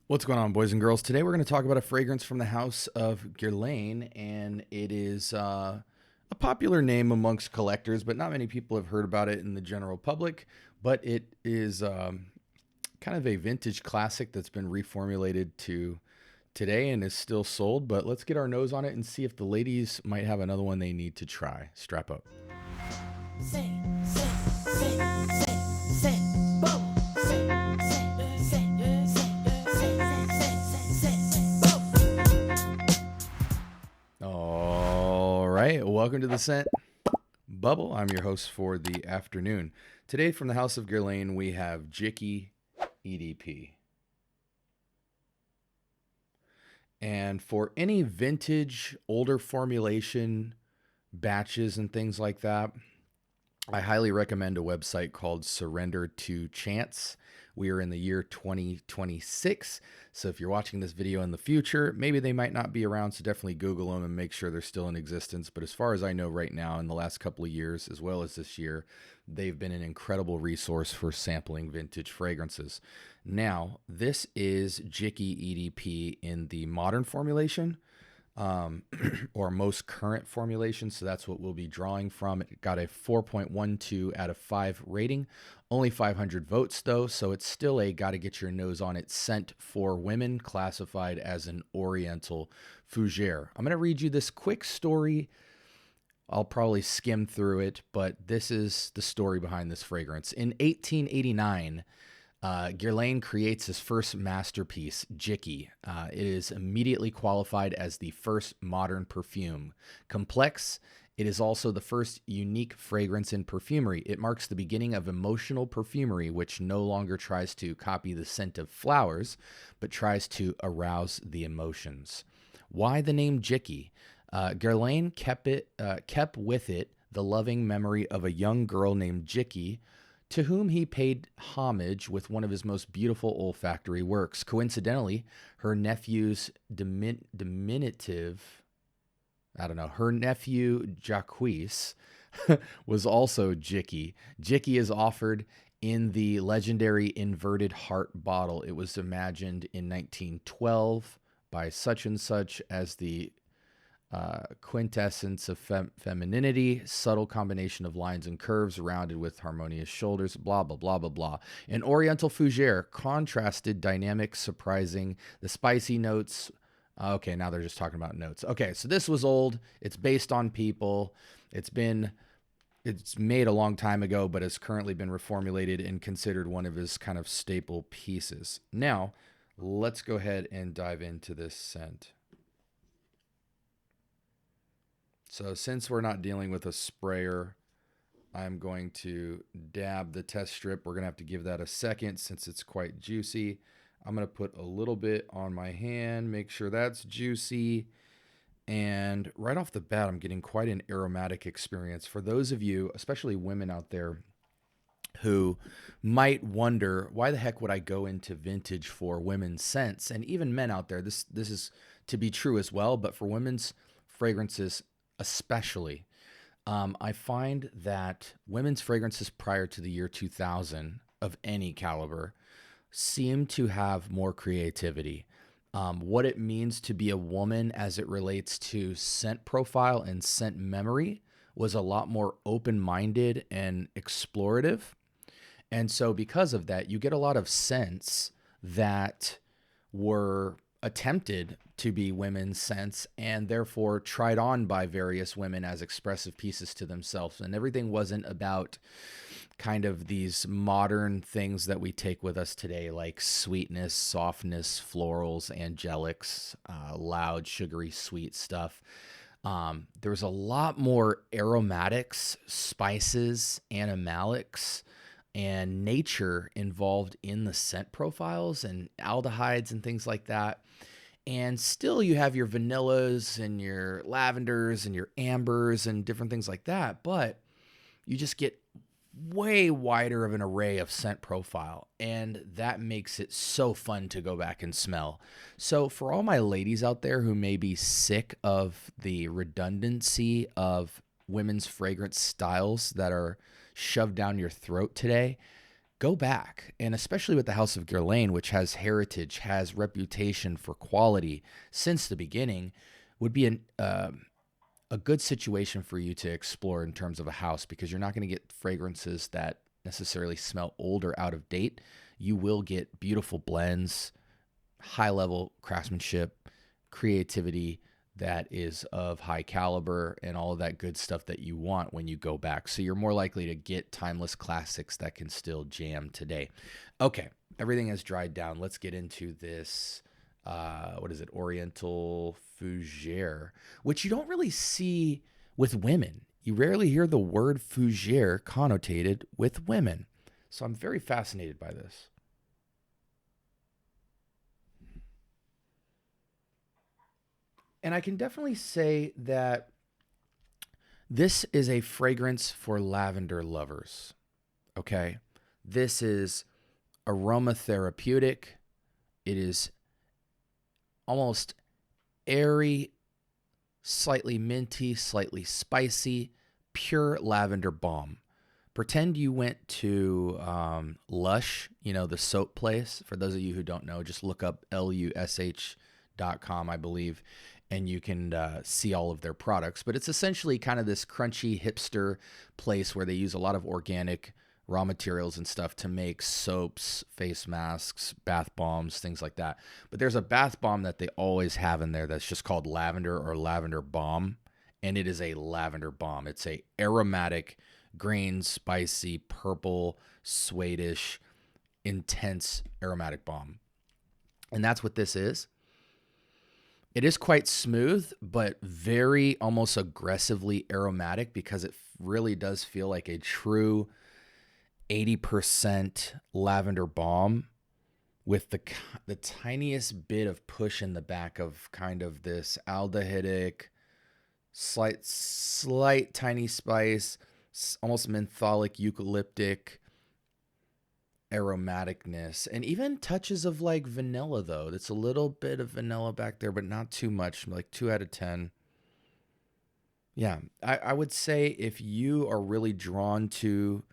What's going on, boys and girls? Today we're going to talk about a fragrance from the house of Guerlain, and it is a popular name amongst collectors, but not many people have heard about it in the general public. But it is kind of a vintage classic that's been reformulated to today and is still sold. But let's get our nose on it and see if the ladies might have another one they need to try. Strap up. All right, welcome to the Scent Bubble. I'm your host for the afternoon. Today from the house of Guerlain, we have Jicky EDP. And for any vintage, older formulation batches and things like that, I highly recommend a website called Surrender to Chance. We are in the year 2026, so if you're watching this video in the future, maybe they might not be around, so definitely Google them and make sure they're still in existence. But as far as I know right now, in the last couple of years, as well as this year, they've been an incredible resource for sampling vintage fragrances. Now, this is Jicky EDP in the modern formulation. Or most current formulation. So that's what we'll be drawing from. It got a 4.12 out of 5 rating, only 500 votes though. So it's still a gotta get your nose on it scent for women, classified as an oriental fougere. I'm going to read you this quick story. I'll probably skim through it, but this is the story behind this fragrance. In 1889, Guerlain creates his first masterpiece, Jicky. It is immediately qualified as the first modern perfume. Complex, it is also the first unique fragrance in perfumery. It marks the beginning of emotional perfumery, which no longer tries to copy the scent of flowers, but tries to arouse the emotions. Why the name Jicky? Guerlain kept with it the loving memory of a young girl named Jicky, to whom he paid homage with one of his most beautiful olfactory works. Coincidentally, her nephew's diminutive, her nephew Jacques was also Jicky. Jicky is offered in the legendary inverted heart bottle. It was imagined in 1912 by such and such as the quintessence of femininity, subtle combination of lines and curves, rounded with harmonious shoulders, blah, blah, blah, blah, blah. An oriental fougere, contrasted, dynamic, surprising, the spicy notes. Okay, now they're just talking about notes. Okay, so this was old. It's based on people. It's made a long time ago, but has currently been reformulated and considered one of his kind of staple pieces. Now, let's go ahead and dive into this scent. So since we're not dealing with a sprayer, I'm going to dab the test strip. We're going to have to give that a second since it's quite juicy. I'm going to put a little bit on my hand, make sure that's juicy. And right off the bat, I'm getting quite an aromatic experience. For those of you, especially women out there, who might wonder, why the heck would I go into vintage for women's scents? And even men out there, this is to be true as well, but for women's fragrances especially, I find that women's fragrances prior to the year 2000 of any caliber seem to have more creativity. What it means to be a woman as it relates to scent profile and scent memory was a lot more open-minded and explorative. And so because of that, you get a lot of scents that were attempted to be women's scents and therefore tried on by various women as expressive pieces to themselves. And everything wasn't about kind of these modern things that we take with us today, like sweetness, softness, florals, angelics, loud, sugary, sweet stuff. There was a lot more aromatics, spices, animalics, and nature involved in the scent profiles and aldehydes and things like that. And still you have your vanillas and your lavenders and your ambers and different things like that, but you just get way wider of an array of scent profile, and that makes it so fun to go back and smell. So for all my ladies out there who may be sick of the redundancy of women's fragrance styles that are shoved down your throat today, go back, and especially with the House of Guerlain, which has heritage, has reputation for quality since the beginning, would be a good situation for you to explore in terms of a house, because you're not going to get fragrances that necessarily smell old or out of date. You will get beautiful blends, high level craftsmanship, creativity that is of high caliber, and all of that good stuff that you want when you go back. So you're more likely to get timeless classics that can still jam today. Okay, everything has dried down. Let's get into this. What is it? Oriental fougere, which you don't really see with women. You rarely hear the word fougere connotated with women. So I'm very fascinated by this. And I can definitely say that this is a fragrance for lavender lovers. Okay. This is aromatherapeutic. It is almost airy, slightly minty, slightly spicy, pure lavender balm. Pretend you went to Lush, the soap place. For those of you who don't know, just look up lush.com, I believe, and you can see all of their products. But it's essentially kind of this crunchy hipster place where they use a lot of organic raw materials and stuff to make soaps, face masks, bath bombs, things like that. But there's a bath bomb that they always have in there that's just called lavender or lavender balm, and it is a lavender balm. It's a aromatic, green, spicy, purple, suede-ish, intense aromatic balm. And that's what this is. It is quite smooth, but very almost aggressively aromatic, because it really does feel like a true 80% lavender balm with the tiniest bit of push in the back of kind of this aldehydic, slight tiny spice, almost mentholic, eucalyptic aromaticness, and even touches of like vanilla, though. That's a little bit of vanilla back there, but not too much, like 2 out of 10. Yeah, I would say if you are really drawn to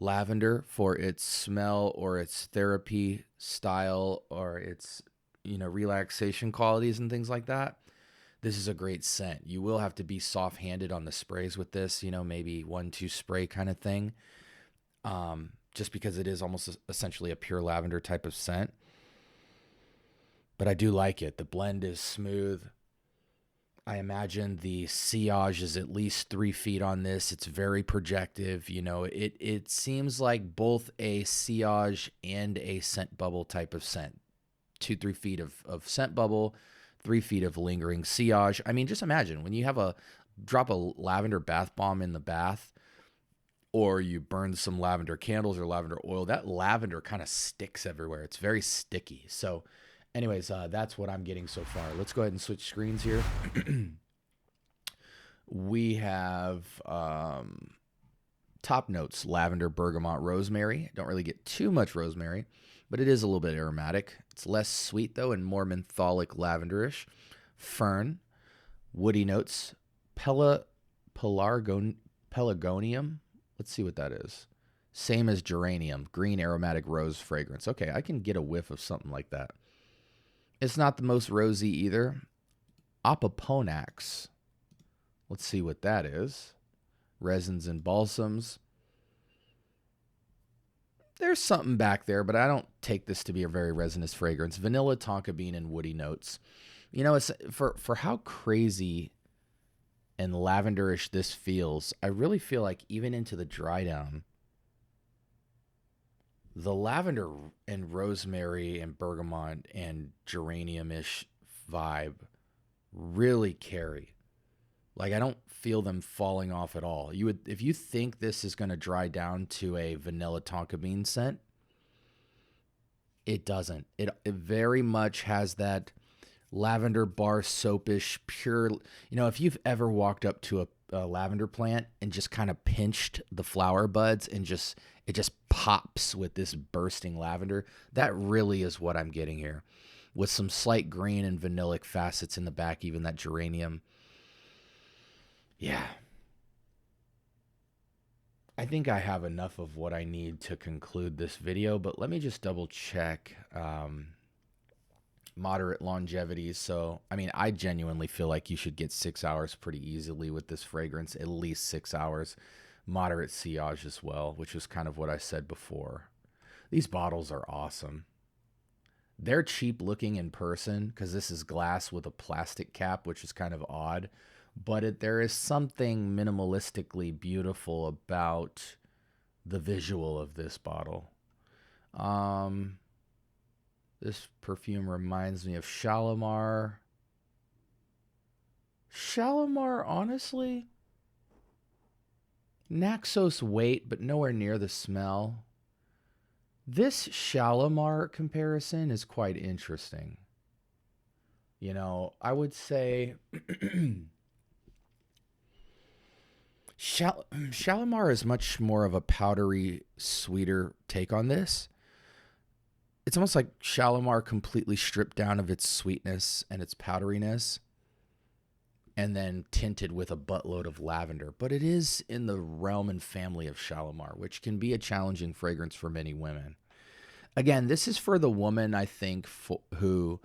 lavender for its smell or its therapy style or its, relaxation qualities and things like that, this is a great scent. You will have to be soft-handed on the sprays with this, maybe 1-2 spray kind of thing. Just because it is almost essentially a pure lavender type of scent. But I do like it. The blend is smooth. I imagine the sillage is at least 3 feet on this. It's very projective. It seems like both a sillage and a scent bubble type of scent. 2-3 feet of scent bubble, 3 feet of lingering sillage. I mean, just imagine when you have drop a lavender bath bomb in the bath, or you burn some lavender candles or lavender oil, that lavender kind of sticks everywhere. It's very sticky. So anyways, that's what I'm getting so far. Let's go ahead and switch screens here. We have top notes: lavender, bergamot, rosemary. Don't really get too much rosemary, but it is a little bit aromatic. It's less sweet, though, and more mentholic lavenderish. Fern, woody notes, pelargonium. Let's see what that is. Same as geranium, green aromatic rose fragrance. Okay, I can get a whiff of something like that. It's not the most rosy either. Opoponax. Let's see what that is. Resins and balsams. There's something back there, but I don't take this to be a very resinous fragrance. Vanilla, tonka bean, and woody notes. It's for how crazy and lavenderish this feels. I really feel like even into the dry down, the lavender and rosemary and bergamot and geranium-ish vibe really carry. Like, I don't feel them falling off at all. If you think this is going to dry down to a vanilla tonka bean scent, it doesn't. It very much has that lavender bar soapish, pure. If you've ever walked up to a lavender plant and just kind of pinched the flower buds and it just pops with this bursting lavender, that really is what I'm getting here, with some slight green and vanillic facets in the back, even that geranium. Yeah. I think I have enough of what I need to conclude this video, but let me just double check moderate longevity. So, I mean, I genuinely feel like you should get 6 hours pretty easily with this fragrance, at least 6 hours. Moderate sillage as well, which is kind of what I said before. These bottles are awesome. They're cheap looking in person because this is glass with a plastic cap, which is kind of odd. But there is something minimalistically beautiful about the visual of this bottle. This perfume reminds me of Shalimar. Shalimar, honestly, Naxos weight, but nowhere near the smell. This Shalimar comparison is quite interesting. You know, I would say Shalimar is much more of a powdery, sweeter take on this. It's almost like Shalimar completely stripped down of its sweetness and its powderiness and then tinted with a buttload of lavender. But it is in the realm and family of Shalimar, which can be a challenging fragrance for many women. Again, this is for the woman, I think, who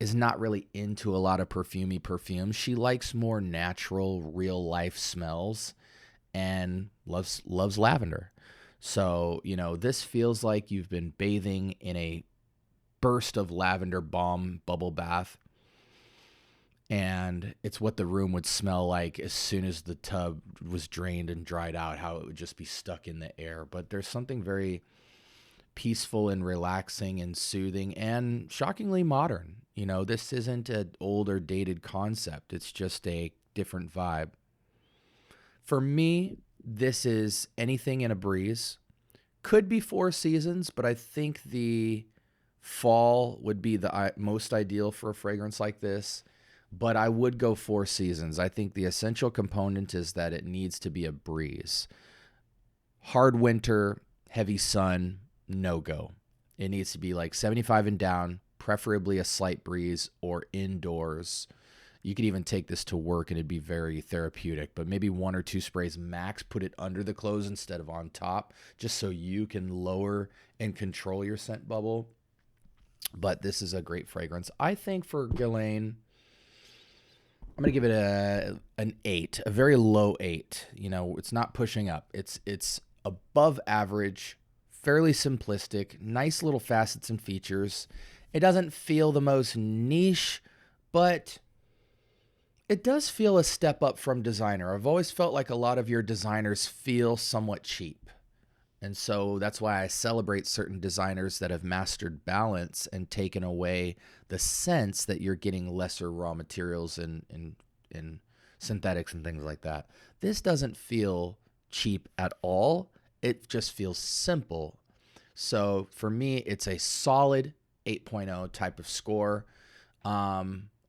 is not really into a lot of perfumey perfumes. She likes more natural, real life smells and loves lavender. So, you know, this feels like you've been bathing in a burst of lavender balm bubble bath. And it's what the room would smell like as soon as the tub was drained and dried out, how it would just be stuck in the air. But there's something very peaceful and relaxing and soothing and shockingly modern. You know, this isn't an old or dated concept. It's just a different vibe. For me, this is anything in a breeze. Could be 4 seasons, but I think the fall would be the most ideal for a fragrance like this. But I would go 4 seasons. I think the essential component is that it needs to be a breeze. Hard winter, heavy sun, no go. It needs to be like 75 and down, preferably a slight breeze or indoors. You could even take this to work and it'd be very therapeutic, but maybe 1 or 2 sprays max, put it under the clothes instead of on top, just so you can lower and control your scent bubble. But this is a great fragrance. I think for Guerlain, I'm going to give it an 8, a very low 8. You know, it's not pushing up. It's above average, fairly simplistic, nice little facets and features. It doesn't feel the most niche, but it does feel a step up from designer. I've always felt like a lot of your designers feel somewhat cheap. And so that's why I celebrate certain designers that have mastered balance and taken away the sense that you're getting lesser raw materials in synthetics and things like that. This doesn't feel cheap at all. It just feels simple. So for me, it's a solid 8.0 type of score.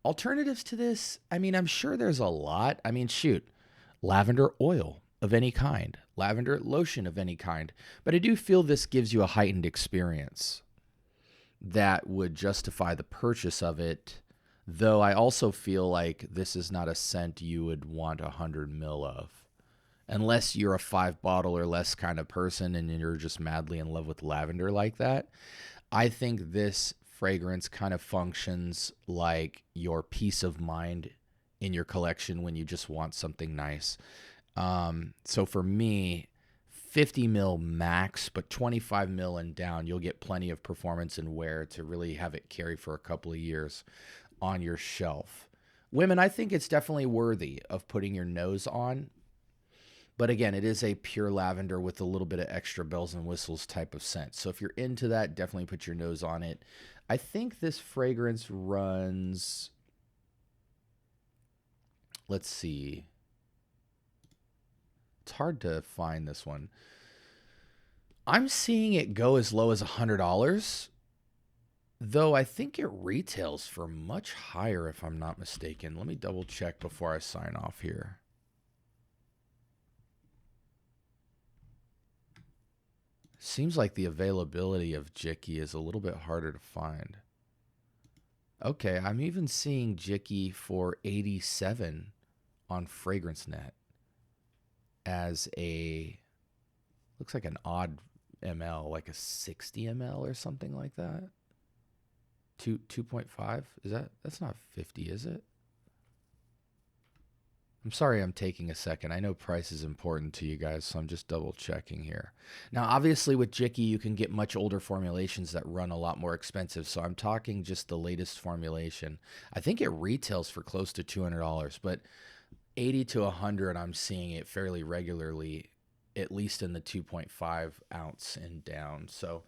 Alternatives to this, I mean, I'm sure there's a lot. I mean, shoot, lavender oil of any kind, lavender lotion of any kind. But I do feel this gives you a heightened experience that would justify the purchase of it. Though I also feel like this is not a scent you would want 100 ml of. Unless you're a 5 bottle or less kind of person and you're just madly in love with lavender like that. I think this fragrance kind of functions like your peace of mind in your collection when you just want something nice. So for me, 50 mil max, but 25 mil and down, you'll get plenty of performance and wear to really have it carry for a couple of years on your shelf. Women, I think it's definitely worthy of putting your nose on. But again, it is a pure lavender with a little bit of extra bells and whistles type of scent. So if you're into that, definitely put your nose on it. I think this fragrance runs, let's see. It's hard to find this one. I'm seeing it go as low as $100, though I think it retails for much higher if I'm not mistaken. Let me double check before I sign off here. Seems like the availability of Jicky is a little bit harder to find. Okay, I'm even seeing Jicky for 87 on FragranceNet as a Looks like an odd ml, like a 60 ml or something like that. 2.5. Is that's not 50, is it? I'm sorry I'm taking a second. I know price is important to you guys, so I'm just double checking here. Now, obviously with Jicky, you can get much older formulations that run a lot more expensive. So I'm talking just the latest formulation. I think it retails for close to $200, but 80 to 100, I'm seeing it fairly regularly, at least in the 2.5 ounce and down. So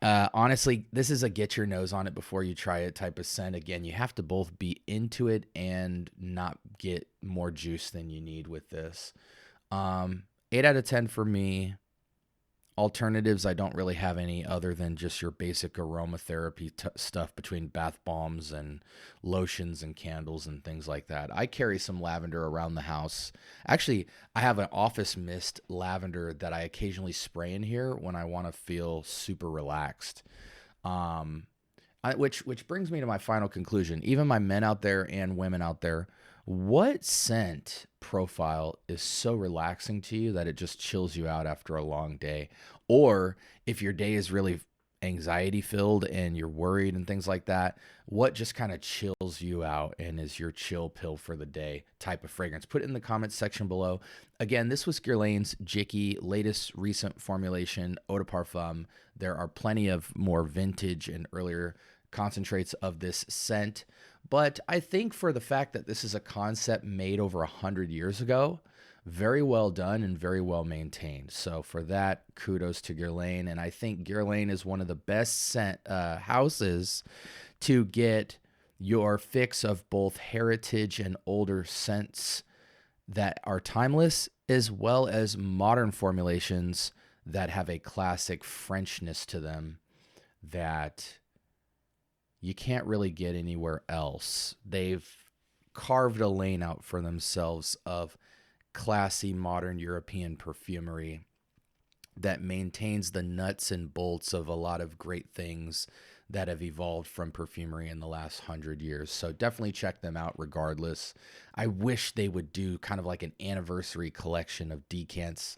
honestly, this is a get your nose on it before you try it type of scent. Again, you have to both be into it and not get more juice than you need with this. 8 out of 10 for me. Alternatives, I don't really have any other than just your basic aromatherapy stuff between bath bombs and lotions and candles and things like that. I carry some lavender around the house. Actually, I have an office mist lavender that I occasionally spray in here when I want to feel super relaxed. Which brings me to my final conclusion. Even my men out there and women out there, what scent profile is so relaxing to you that it just chills you out after a long day? Or if your day is really anxiety filled and you're worried and things like that, what just kind of chills you out and is your chill pill for the day type of fragrance? Put it in the comments section below. Again, this was Guerlain's Jicky, latest recent formulation, eau de parfum. There are plenty of more vintage and earlier concentrates of this scent. But I think for the fact that this is a concept made over 100 years ago, very well done and very well maintained. So for that, kudos to Guerlain. And I think Guerlain is one of the best scent houses to get your fix of both heritage and older scents that are timeless, as well as modern formulations that have a classic Frenchness to them that you can't really get anywhere else. They've carved a lane out for themselves of classy modern European perfumery that maintains the nuts and bolts of a lot of great things that have evolved from perfumery in the last 100 years. So definitely check them out regardless. I wish they would do kind of like an anniversary collection of decants,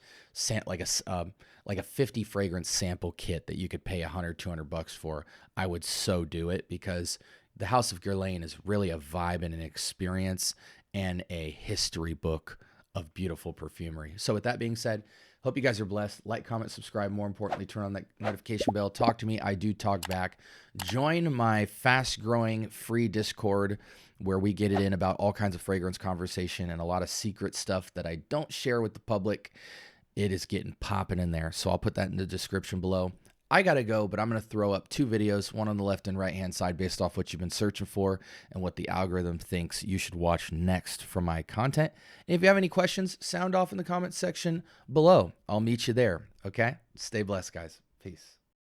like a 50 fragrance sample kit that you could pay $100-200 for. I would so do it, because the House of Guerlain is really a vibe and an experience and a history book of beautiful perfumery. So with that being said, hope you guys are blessed. Like, comment, subscribe. More importantly, turn on that notification bell. Talk to me. I do talk back. Join my fast-growing free Discord where we get it in about all kinds of fragrance conversation and a lot of secret stuff that I don't share with the public. It is getting popping in there. So I'll put that in the description below. I got to go, but I'm going to throw up 2 videos, one on the left and right-hand side based off what you've been searching for and what the algorithm thinks you should watch next for my content. And if you have any questions, sound off in the comments section below. I'll meet you there, okay? Stay blessed, guys. Peace.